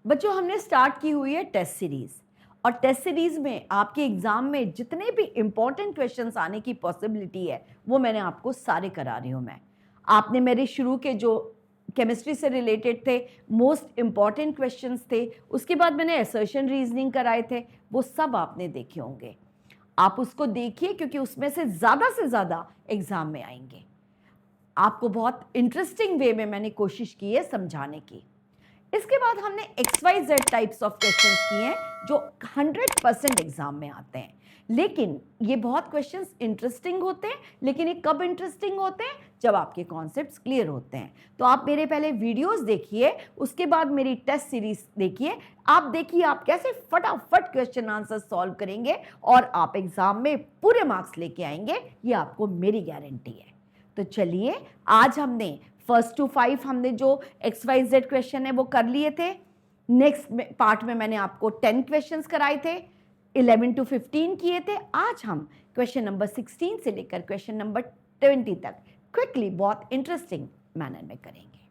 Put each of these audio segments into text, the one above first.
बच्चों हमने स्टार्ट की हुई है टेस्ट सीरीज और टेस्ट सीरीज में आपके एग्जाम में जितने भी इंपॉर्टेंट क्वेश्चंस आने की पॉसिबिलिटी है वो मैंने आपको सारे करा रही हूँ मैं। आपने मेरे शुरू के जो केमिस्ट्री से रिलेटेड थे मोस्ट इंपॉर्टेंट क्वेश्चंस थे, उसके बाद मैंने असर्शन रीजनिंग कराए थे, वो सब आपने देखे होंगे। आप उसको देखिए क्योंकि उसमें से ज़्यादा एग्जाम में आएंगे। आपको बहुत इंटरेस्टिंग वे में मैंने कोशिश की है समझाने की। इसके बाद हमने XYZ टाइप्स ऑफ क्वेश्चंस किए हैं जो 100% एग्जाम में आते हैं, लेकिन ये बहुत क्वेश्चंस इंटरेस्टिंग होते हैं। लेकिन ये कब इंटरेस्टिंग होते हैं? जब आपके कॉन्सेप्ट्स क्लियर होते हैं। तो आप मेरे पहले वीडियोस देखिए, उसके बाद मेरी टेस्ट सीरीज देखिए। आप देखिए आप कैसे फटाफट क्वेश्चन आंसर सॉल्व करेंगे और आप एग्जाम में पूरे मार्क्स लेके आएंगे, ये आपको मेरी गारंटी है। तो चलिए, आज हमने फर्स्ट टू 5 हमने जो XYZ क्वेश्चन है वो कर लिए थे। नेक्स्ट पार्ट में मैंने आपको 10 क्वेश्चंस कराए थे, 11 to 15 किए थे। आज हम क्वेश्चन नंबर 16 से लेकर क्वेश्चन नंबर 20 तक क्विकली बहुत इंटरेस्टिंग मैनर में करेंगे।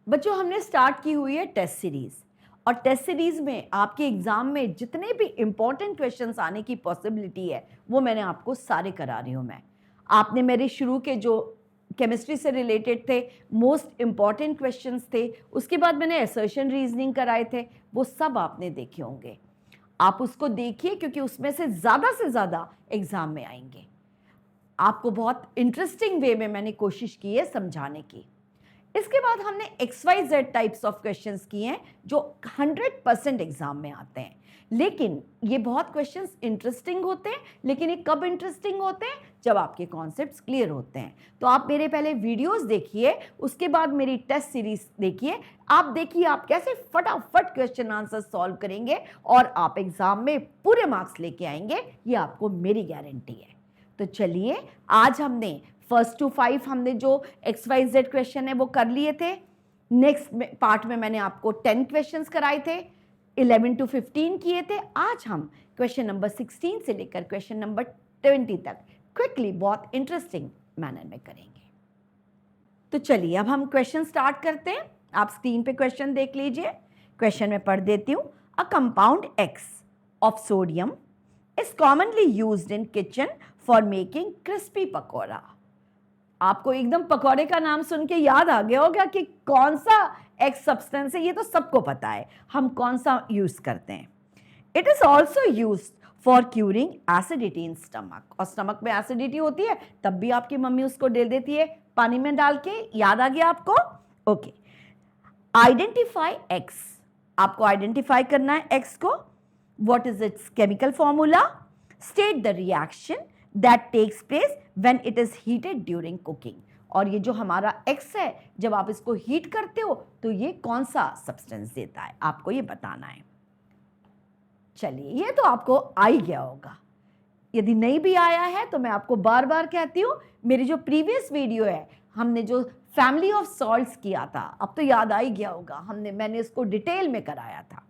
बच्चों हमने स्टार्ट की हुई है टेस्ट सीरीज और टेस्ट सीरीज में आपके एग्जाम में जितने भी इंपॉर्टेंट क्वेश्चंस आने की पॉसिबिलिटी है वो मैंने आपको सारे करा रही हूँ मैं। आपने मेरे शुरू के जो केमिस्ट्री से रिलेटेड थे मोस्ट इंपॉर्टेंट क्वेश्चंस थे, उसके बाद मैंने असर्शन रीजनिंग कराए थे, वो सब आपने देखे होंगे। आप उसको देखिए क्योंकि उसमें से ज़्यादा एग्जाम में आएंगे। आपको बहुत इंटरेस्टिंग वे में मैंने कोशिश की है समझाने की। इसके बाद हमने XYZ टाइप्स ऑफ क्वेश्चंस किए हैं जो 100% एग्जाम में आते हैं, लेकिन ये बहुत क्वेश्चंस इंटरेस्टिंग होते हैं। लेकिन ये कब इंटरेस्टिंग होते हैं? जब आपके कॉन्सेप्ट्स क्लियर होते हैं। तो आप मेरे पहले वीडियोस देखिए, उसके बाद मेरी टेस्ट सीरीज देखिए। आप देखिए आप कैसे फटाफट क्वेश्चन आंसर सॉल्व करेंगे और आप एग्जाम में पूरे मार्क्स लेके आएंगे, ये आपको मेरी गारंटी है। तो चलिए, आज हमने फर्स्ट टू 5 हमने जो XYZ क्वेश्चन है वो कर लिए थे। नेक्स्ट पार्ट में मैंने आपको 10 क्वेश्चंस कराए थे, 11 to 15 किए थे। आज हम क्वेश्चन नंबर 16 से लेकर क्वेश्चन नंबर 20 तक क्विकली बहुत इंटरेस्टिंग मैनर में करेंगे। तो चलिए अब हम क्वेश्चन स्टार्ट करते हैं। आप स्क्रीन पे क्वेश्चन देख लीजिए। क्वेश्चन में पढ़ देती हूँ। A compound X of sodium is commonly used in kitchen for making crispy pakora. आपको एकदम पकौड़े का नाम सुन के याद आ गया होगा कि कौन सा एक्स सब्सटेंस है। ये तो सबको पता है हम कौन सा यूज करते हैं। It is also use for curing acidity in stomach. और स्टमक में एसिडिटी होती है तब भी आपकी मम्मी उसको दे देती है पानी में डाल के। याद आ गया आपको? ओके। Identify x. आपको आइडेंटिफाई करना है एक्स को। What is it's chemical formula? State the reaction that takes place when it is heated during cooking। और ये जो हमारा X है, जब आप इसको हीट करते हो तो ये कौन सा सब्सटेंस देता है, आपको ये बताना है। चलिए, ये तो आपको आ ही गया होगा। यदि नहीं भी आया है तो मैं आपको बार बार कहती हूँ, मेरी जो प्रीवियस वीडियो है हमने जो फैमिली ऑफ सॉल्ट्स किया था, अब तो याद आ ही गया होगा। मैंने इसको डिटेल में कराया था।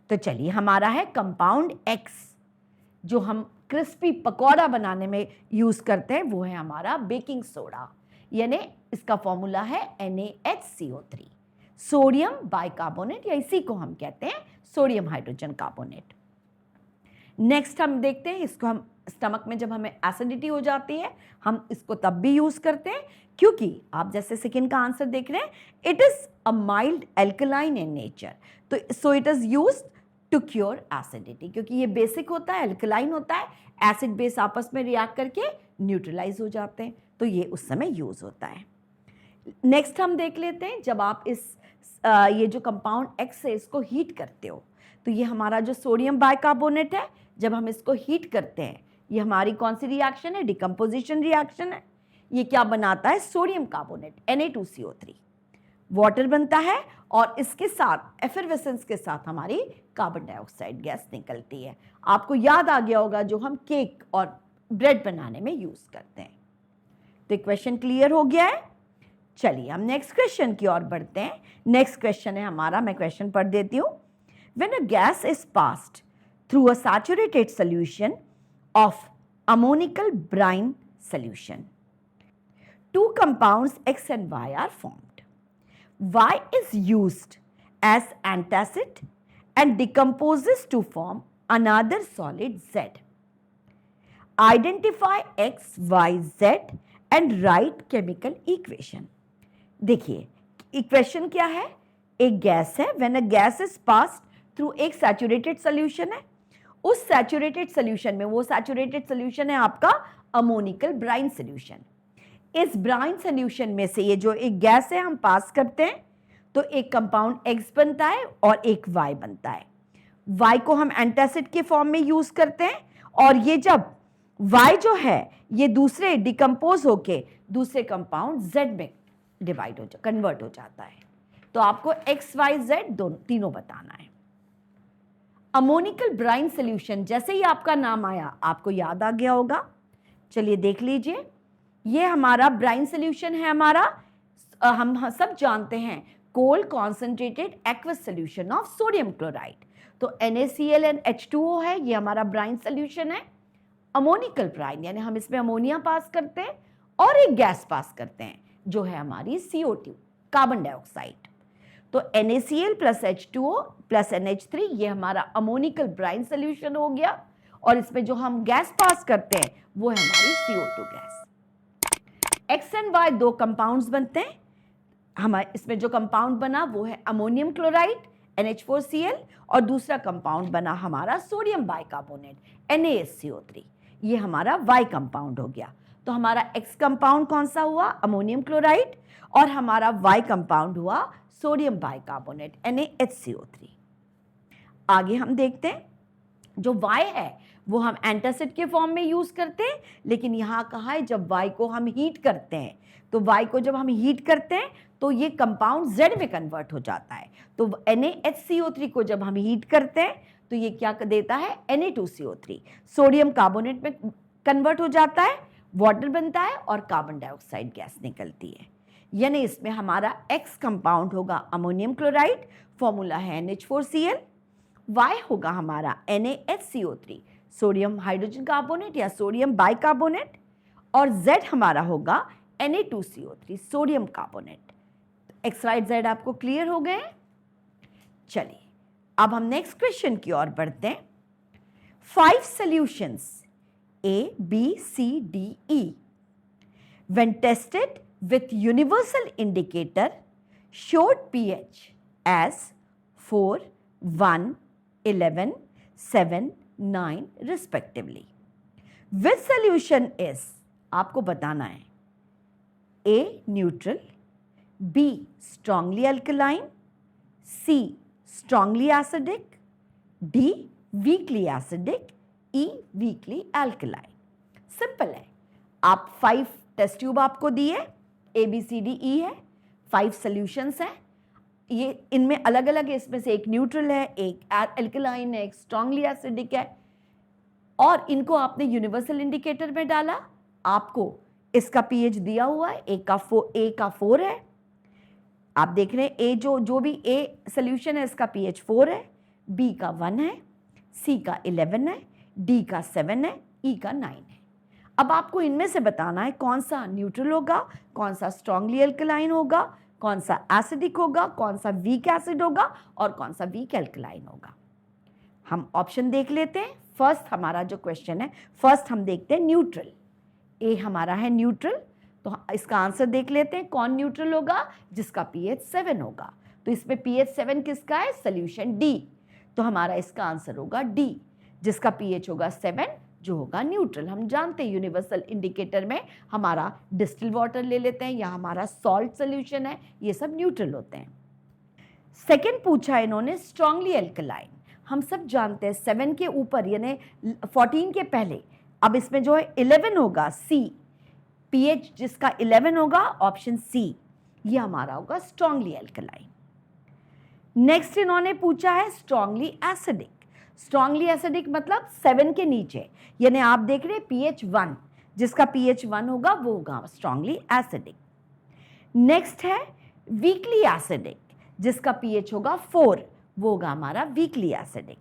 तो चलिए, हमारा है कंपाउंड X जो हम क्रिस्पी पकौड़ा बनाने में यूज करते हैं, वो है हमारा बेकिंग सोडा, यानी इसका फॉर्मूला है NaHCO3, सोडियम बाइकार्बोनेट, या इसी को हम कहते हैं सोडियम हाइड्रोजन कार्बोनेट। नेक्स्ट हम देखते हैं, इसको हम स्टमक में जब हमें एसिडिटी हो जाती है हम इसको तब भी यूज करते हैं, क्योंकि आप जैसे सेकंड का आंसर देख रहे हैं, it is a mild alkaline in nature. तो so it is used to cure acidity, क्योंकि ये बेसिक होता है, एल्कलाइन होता है, एसिड बेस आपस में रिएक्ट करके न्यूट्रलाइज हो जाते हैं, तो ये उस समय यूज होता है। नेक्स्ट हम देख लेते हैं, जब आप ये जो कंपाउंड X है इसको हीट करते हो तो ये हमारा जो सोडियम बाइकार्बोनेट है, जब हम इसको हीट करते हैं ये हमारी कौन सी रिएक्शन है? डिकम्पोजिशन रिएक्शन है। ये क्या बनाता है? सोडियम कार्बोनेट Na2CO3 वाटर बनता है और इसके साथ एफरवेसेंस के साथ हमारी कार्बन डाइऑक्साइड गैस निकलती है। आपको याद आ गया होगा जो हम केक और ब्रेड बनाने में यूज करते हैं। तो क्वेश्चन क्लियर हो गया है। चलिए हम नेक्स्ट क्वेश्चन की ओर बढ़ते हैं। नेक्स्ट क्वेश्चन है हमारा, मैं क्वेश्चन पढ़ देती हूँ। When a gas is passed through a saturated solution of ammoniacal brine solution, two compounds X and Y are formed. Y is used as antacid and decomposes to form another solid Z. Identify X, Y, Z and write chemical equation. देखिए equation क्या है, एक gas है, when a gas is passed through एक saturated solution है, उस saturated solution में, वो सैचुरेटेड सोल्यूशन है आपका अमोनिकल ब्राइन सोल्यूशन। इस ब्राइन सोल्यूशन में से ये जो एक गैस है हम पास करते हैं तो एक कंपाउंड X बनता है और एक Y बनता है। Y को हम एंटासिड के फॉर्म में यूज करते हैं और ये जब Y जो है ये दूसरे डिकम्पोज होके दूसरे कंपाउंड Z में डिवाइड हो कन्वर्ट हो जाता है। तो आपको X, Y, Z तीनों बताना है। अमोनिकल ब्राइन सोल्यूशन, जैसे ही आपका नाम आया आपको याद आ गया होगा। चलिए देख लीजिए, ये हमारा ब्राइन सोल्यूशन है हमारा, हम सब जानते हैं cold concentrated aqueous solution of sodium chloride. तो NaCl एंड H2O है, ये हमारा ब्राइन सोल्यूशन है। अमोनिकल ब्राइन यानी हम इसमें अमोनिया पास करते हैं और एक गैस पास करते हैं जो है हमारी CO2 कार्बन डाइऑक्साइड। तो NaCl plus H2O plus NH3 ये हमारा अमोनिकल ब्राइन सोल्यूशन हो गया और इसमें जो हम गैस पास करते हैं वो है हमारी CO2 gas. X and Y दो कंपाउंड्स बनते हैं, हमारे इसमें जो कंपाउंड बना वो है अमोनियम क्लोराइड NH4Cl और दूसरा कंपाउंड बना हमारा सोडियम बाइकार्बोनेट NaSCO3, ये हमारा Y कंपाउंड हो गया। तो हमारा X कंपाउंड कौन सा हुआ, अमोनियम क्लोराइड, और हमारा Y कंपाउंड हुआ सोडियम बाइकार्बोनेट NaHCO3। आगे हम देखते हैं, जो Y है वो हम एंटासिड के फॉर्म में यूज करते हैं, लेकिन यहाँ कहा है जब Y को हम हीट करते हैं, तो Y को जब हम हीट करते हैं तो ये कंपाउंड Z में कन्वर्ट हो जाता है। तो NaHCO3 को जब हम हीट करते हैं तो ये क्या देता है, Na2CO3 सोडियम कार्बोनेट में कन्वर्ट हो जाता है, वाटर बनता है और कार्बन डाइऑक्साइड गैस निकलती है। यानी इसमें हमारा X कंपाउंड होगा अमोनियम क्लोराइड, फॉर्मूला है NH4Cl, Y होगा हमारा NaHCO3 सोडियम हाइड्रोजन कार्बोनेट या सोडियम बाइकार्बोनेट, और Z हमारा होगा Na2CO3 sodium carbonate. X, Y, Z आपको क्लियर हो गए? चलिए अब हम नेक्स्ट क्वेश्चन की ओर बढ़ते हैं। 5 solutions A, B, C, D, E when tested with universal indicator showed pH as 4, 1, 11, 7, 9 respectively. Which solution is, आपको बताना है, A neutral, B strongly alkaline, C strongly acidic, D weakly acidic, E weakly alkaline। Simple है, आप 5 test tube आपको दिए, ABCDE है, 5 solutions हैं, ये इनमें अलग अलग है, इसमें से एक न्यूट्रल है, एक एल्कलाइन है, एक स्ट्रांगली एसिडिक है, और इनको आपने यूनिवर्सल इंडिकेटर में डाला, आपको इसका पीएच दिया हुआ है, ए का 4 है, आप देख रहे हैं ए जो भी ए सोल्यूशन है इसका पीएच 4 है, बी का 1 है, सी का 11 है, डी का 7 है, ई का 9 है। अब आपको इनमें से बताना है कौन सा न्यूट्रल होगा, कौन सा स्ट्रांगली एल्कलाइन होगा, कौन सा एसिडिक होगा, कौन सा वीक एसिड होगा और कौन सा वीक एल्कलाइन होगा। हम ऑप्शन देख लेते हैं। फर्स्ट हमारा जो क्वेश्चन है, फर्स्ट हम देखते हैं न्यूट्रल, ए हमारा है न्यूट्रल, तो इसका आंसर देख लेते हैं कौन न्यूट्रल होगा, जिसका पीएच 7 होगा। तो इसमें पीएच 7 किसका है, सोल्यूशन डी, तो हमारा इसका आंसर होगा डी, जिसका पीएच होगा 7, जो होगा न्यूट्रल। हम जानते हैं यूनिवर्सल इंडिकेटर में हमारा डिस्टिल वाटर ले लेते हैं या हमारा सॉल्ट सोल्यूशन है, ये सब न्यूट्रल होते हैं। सेकंड पूछा इन्होंने स्ट्रांगली एल्कलाइन, हम सब जानते हैं 7 के ऊपर यानी 14 के पहले, अब इसमें जो है 11 होगा, सी, पीएच जिसका 11 होगा, ऑप्शन सी, ये हमारा होगा स्ट्रांगली एल्कलाइन। नेक्स्ट इन्होंने पूछा है स्ट्रांगली एसिडिक, स्ट्रांगली एसिडिक मतलब 7 के नीचे, यानी आप देख रहे हैं पीएच 1, जिसका पीएच 1 होगा वो होगा स्ट्रांगली एसिडिक। नेक्स्ट है वीकली एसिडिक, जिसका पीएच होगा 4, वो होगा हमारा वीकली एसिडिक।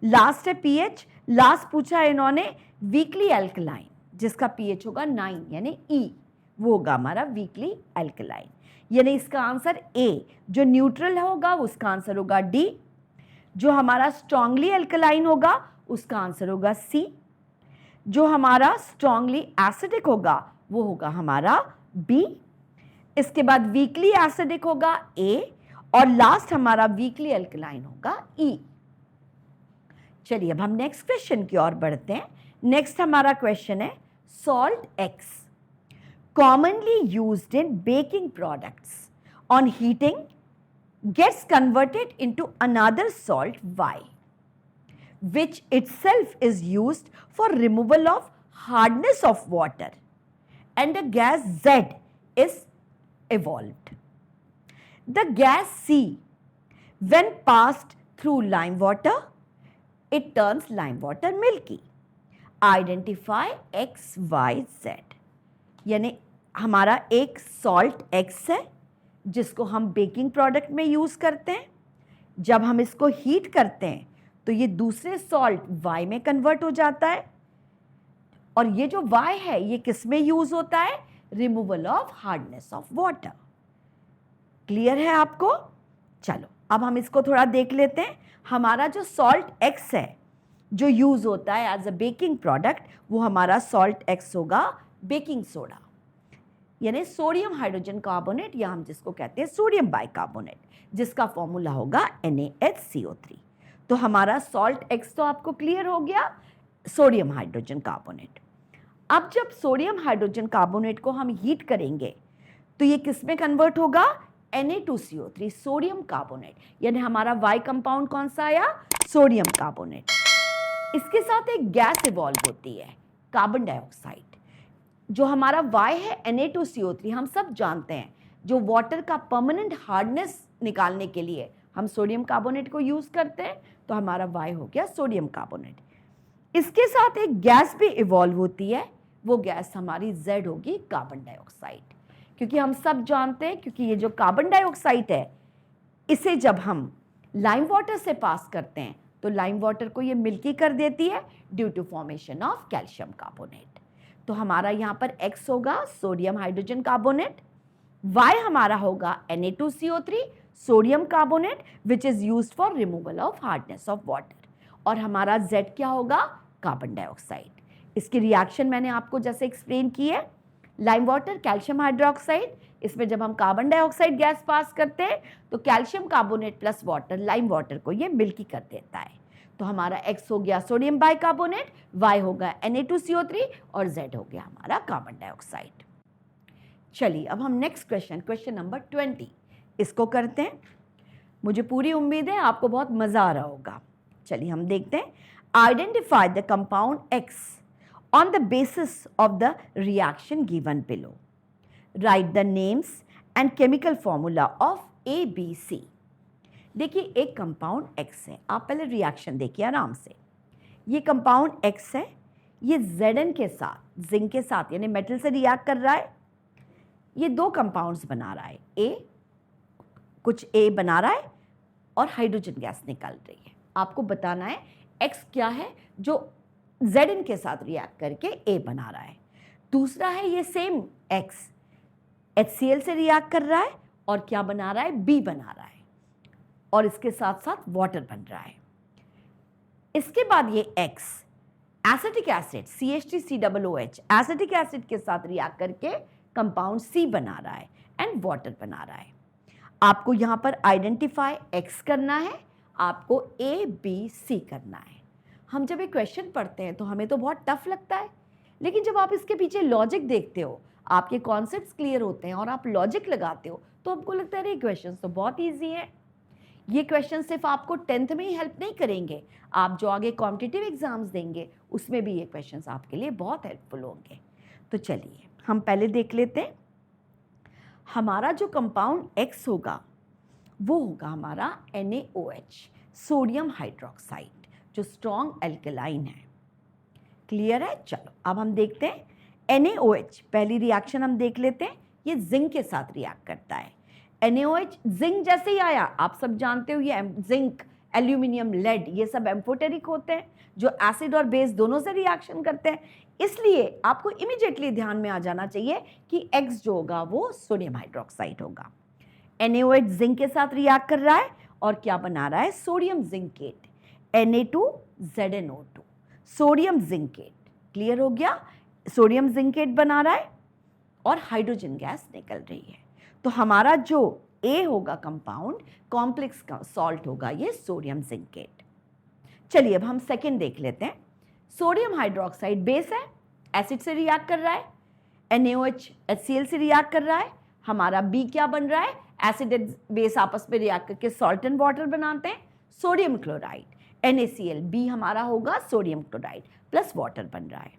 लास्ट है पीएच, लास्ट पूछा है इन्होंने वीकली एल्कलाइन, जिसका पीएच होगा 9 यानी ई, वो होगा हमारा वीकली एल्कलाइन। यानी इसका आंसर ए, जो न्यूट्रल होगा उसका आंसर होगा डी, जो हमारा स्ट्रांगली एल्कलाइन होगा उसका आंसर होगा सी, जो हमारा स्ट्रांगली एसिडिक होगा वो होगा हमारा बी, इसके बाद वीकली एसिडिक होगा ए, और लास्ट हमारा वीकली एल्कलाइन होगा ई। चलिए अब हम नेक्स्ट क्वेश्चन की ओर बढ़ते हैं। नेक्स्ट हमारा क्वेश्चन है salt x commonly used in baking products on heating gets converted into another salt Y, which itself is used for removal of hardness of water, and a gas Z is evolved. The gas C, when passed through lime water, it turns lime water milky. Identify X, Y, Z. यानी हमारा एक salt X है जिसको हम baking product में use करते हैं। जब हम इसको हीट करते हैं तो ये दूसरे सॉल्ट Y में कन्वर्ट हो जाता है, और ये जो Y है ये किस में यूज़ होता है? Removal of hardness of water. Clear है आपको? चलो अब हम इसको थोड़ा देख लेते हैं। हमारा जो सॉल्ट X है जो यूज़ होता है एज अ बेकिंग प्रोडक्ट, वो हमारा सॉल्ट X होगा बेकिंग सोडा, यानी सोडियम हाइड्रोजन कार्बोनेट, या हम जिसको कहते हैं सोडियम बाइकार्बोनेट, जिसका फॉर्मूला होगा NaHCO3। तो हमारा सॉल्ट X तो आपको क्लियर हो गया, सोडियम हाइड्रोजन कार्बोनेट। अब जब सोडियम हाइड्रोजन कार्बोनेट को हम हीट करेंगे तो ये किस में कन्वर्ट होगा? Na2CO3, सोडियम कार्बोनेट, यानी हमारा Y कंपाउंड कौन सा आया? Sodium carbonate. इसके साथ एक गैस इवॉल्व होती है, कार्बन डाइऑक्साइड। जो हमारा Y है Na2CO3, हम सब जानते हैं जो वाटर का परमानेंट हार्डनेस निकालने के लिए हम सोडियम कार्बोनेट को यूज़ करते हैं, तो हमारा Y हो गया सोडियम कार्बोनेट। इसके साथ एक गैस भी इवॉल्व होती है, वो गैस हमारी Z होगी कार्बन डाइऑक्साइड, क्योंकि हम सब जानते हैं क्योंकि ये जो कार्बन डाइऑक्साइड है इसे जब हम लाइम वाटर से पास करते हैं तो लाइम वाटर को ये मिल्की कर देती है due to formation of calcium carbonate. तो हमारा यहाँ पर X होगा सोडियम हाइड्रोजन कार्बोनेट, Y हमारा होगा Na2CO3 sodium carbonate which is used for removal of hardness of water, और हमारा Z क्या होगा? Carbon dioxide. इसकी रिएक्शन मैंने आपको जैसे एक्सप्लेन की है, लाइम वाटर कैल्शियम हाइड्रोक्साइड, इसमें जब हम कार्बन डाइऑक्साइड गैस पास करते हैं तो calcium carbonate plus water lime water को ये मिल्की कर देता है। तो हमारा X हो गया सोडियम बाइकार्बोनेट, Y होगा Na2CO3 और Z हो गया हमारा कार्बन डाइऑक्साइड। चलिए अब हम नेक्स्ट क्वेश्चन नंबर 20 इसको करते हैं। मुझे पूरी उम्मीद है आपको बहुत मज़ा आ रहा होगा। चलिए हम देखते हैं। Identify the compound X on the basis of the reaction given below. Write the names and chemical formula of A, B, C. देखिए एक कंपाउंड X है, आप पहले रिएक्शन देखिए आराम से। ये कंपाउंड X है, ये Zn के साथ, जिंक के साथ यानी मेटल से रिएक्ट कर रहा है। ये दो कंपाउंड्स बना रहा है, कुछ A बना रहा है और हाइड्रोजन गैस निकल रही है। आपको बताना है X क्या है जो Zn के साथ रिएक्ट करके A बना रहा है। दूसरा है ये सेम X HCl से रिएक्ट कर रहा है और क्या बना रहा है? B बना रहा है, और इसके साथ साथ वाटर बन रहा है। इसके बाद ये X acetic acid CH3COOH acetic acid के साथ रिएक्ट करके कंपाउंड C बना रहा है एंड वाटर बना रहा है। आपको यहाँ पर आइडेंटिफाई X करना है, आपको A, B, C करना है। हम जब एक क्वेश्चन पढ़ते हैं तो हमें तो बहुत टफ लगता है, लेकिन जब आप इसके पीछे लॉजिक देखते हो, आपके कॉन्सेप्ट्स क्लियर होते हैं और आप लॉजिक लगाते हो, तो आपको लगता है ये क्वेश्चन तो बहुत ईजी है। ये क्वेश्चन सिर्फ आपको 10th में ही हेल्प नहीं करेंगे, आप जो आगे कॉम्पिटिटिव एग्जाम्स देंगे उसमें भी ये क्वेश्चंस आपके लिए बहुत हेल्पफुल होंगे। तो चलिए हम पहले देख लेते हैं। हमारा जो कंपाउंड X होगा वो होगा हमारा NaOH सोडियम हाइड्रोक्साइड, जो स्ट्रॉन्ग एल्कलाइन है। क्लियर है? चलो अब हम देखते हैं NaOH। पहली रिएक्शन हम देख लेते हैं, ये जिंक के साथ रिएक्ट करता है। NaOH जिंक जैसे ही आया, आप सब जानते हो ये जिंक, एल्यूमिनियम, लेड, ये सब एम्फोटेरिक होते हैं जो एसिड और बेस दोनों से रिएक्शन करते हैं। इसलिए आपको इमीडिएटली ध्यान में आ जाना चाहिए कि X जो होगा वो सोडियम हाइड्रोक्साइड होगा। NaOH जिंक के साथ रिएक्ट कर रहा है और क्या बना रहा है? Sodium zincate, Na2ZnO2, sodium zincate. Clear हो गया? सोडियम जिंकेट बना रहा है और हाइड्रोजन गैस निकल रही है। तो हमारा जो A होगा कंपाउंड, कॉम्प्लेक्स सॉल्ट होगा ये सोडियम जिंकेट। चलिए अब हम सेकेंड देख लेते हैं। सोडियम हाइड्रोक्साइड बेस है, एसिड से रिएक्ट कर रहा है, NaOH HCl से रिएक्ट कर रहा है। हमारा B क्या बन रहा है? एसिड बेस आपस में रिएक्ट करके सॉल्ट एंड वाटर बनाते हैं, सोडियम क्लोराइड। NaCl, B हमारा होगा सोडियम क्लोराइड प्लस वाटर बन रहा है।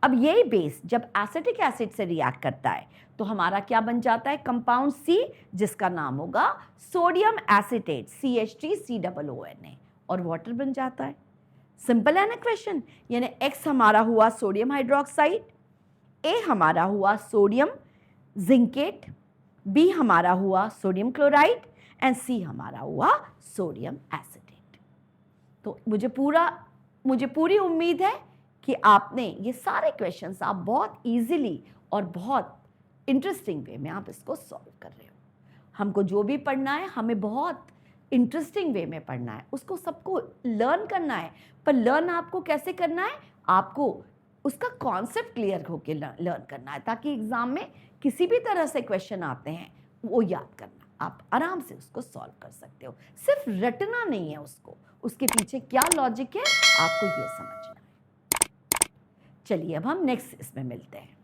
अब यही बेस जब एसिटिक एसिड से रिएक्ट करता है तो हमारा क्या बन जाता है? कंपाउंड C, जिसका नाम होगा सोडियम एसीटेट, CH3COONA, और वाटर बन जाता है। सिंपल है ना क्वेश्चन? यानी X हमारा हुआ सोडियम हाइड्रोक्साइड, A हमारा हुआ सोडियम जिंकेट, B हमारा हुआ सोडियम क्लोराइड एंड C हमारा हुआ सोडियम एसीटेट। तो मुझे पूरी उम्मीद है कि आपने ये सारे क्वेश्चंस आप बहुत इजीली और बहुत इंटरेस्टिंग वे में आप इसको सॉल्व कर रहे हो। हमको जो भी पढ़ना है हमें बहुत इंटरेस्टिंग वे में पढ़ना है, उसको सबको लर्न करना है। पर लर्न आपको कैसे करना है? आपको उसका कॉन्सेप्ट क्लियर होकर लर्न करना है, ताकि एग्जाम में किसी भी तरह से क्वेश्चन आते हैं वो याद करना, आप आराम से उसको सॉल्व कर सकते हो। सिर्फ रटना नहीं है उसको, उसके पीछे क्या लॉजिक है आपको ये समझना है। चलिए अब हम नेक्स्ट इसमें मिलते हैं।